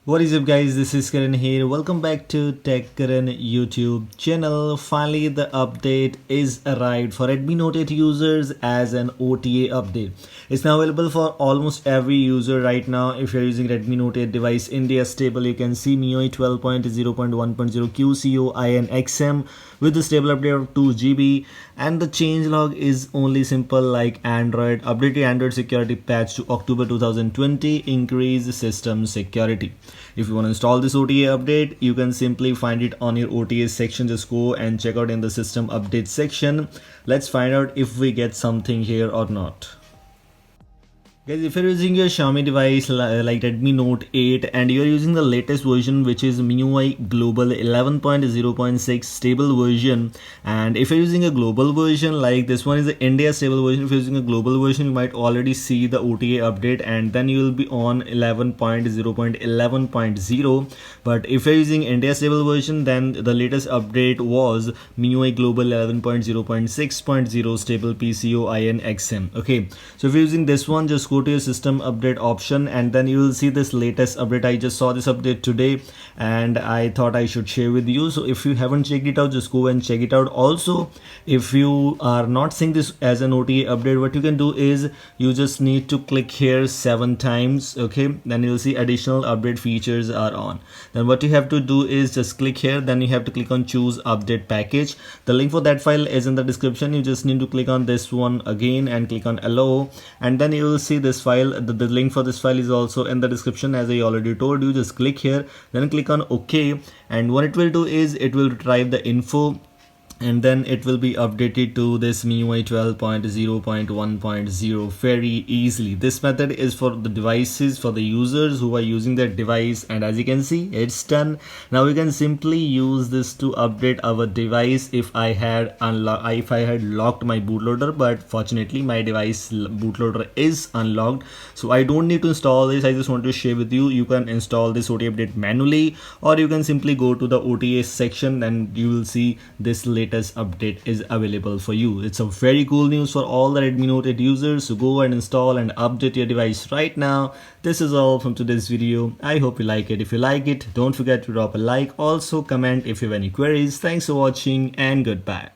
What is up guys, this is Karan here. Welcome back to Tech Karan YouTube channel. Finally the update is arrived for Redmi Note 8 users as an OTA update. It's now available for almost every user right now. If you're using Redmi Note 8 device India stable, you can see Miui 12.0.1.0 QCO with the stable update of 2 GB, and the changelog is only simple like Android. Update your Android security patch to October 2020, increase system security. If you want to install this OTA update, you can simply find it on your OTA section. Just go and check out in the system update section. Let's find out if we get something here or not. Guys, if you're using your Xiaomi device like Redmi Note 8 and you're using the latest version, which is Miui Global 11.0.6 stable version, and if you're using a global version like this one is the India stable version, if you're using a global version, you might already see the OTA update and then you will be on 11.0.11.0. But if you're using India stable version, then the latest update was Miui Global 11.0.6.0 stable PCO-IN-XM. Okay, so if you're using this one, just go to your system update option and then you will see this latest update. I just saw this update today and I thought I should share with you. So if you haven't checked it out, just go and check it out. Also, if you are not seeing this as an OTA update, what you can do is you just need to click here 7 times. Okay, then you'll see additional update features are on. Then what you have to do is just click here, then you have to click on choose update package. The link for that file is in the description. You just need to click on this one again and click on allow, and then you will see this file. The link for this file is also in the description, as I already told you. Just click here, then click on OK, and what it will do is it will retrieve the info and then it will be updated to this MIUI 12.0.1.0 very easily. This method is for the devices, for the users who are using their device, and as you can see, it's done. Now we can simply use this to update our device. If I had locked my bootloader, but fortunately my device bootloader is unlocked, so I don't need to install this. I just want to share with you, you can install this OTA update manually, or you can simply go to the OTA section and you will see this latest update is available for you. It's a very cool news for all the Redmi Note 8 users, so go and install and update your device right now. This is all from today's video. I hope you like it. If you like it, don't forget to drop a like. Also comment if you have any queries. Thanks for watching and goodbye.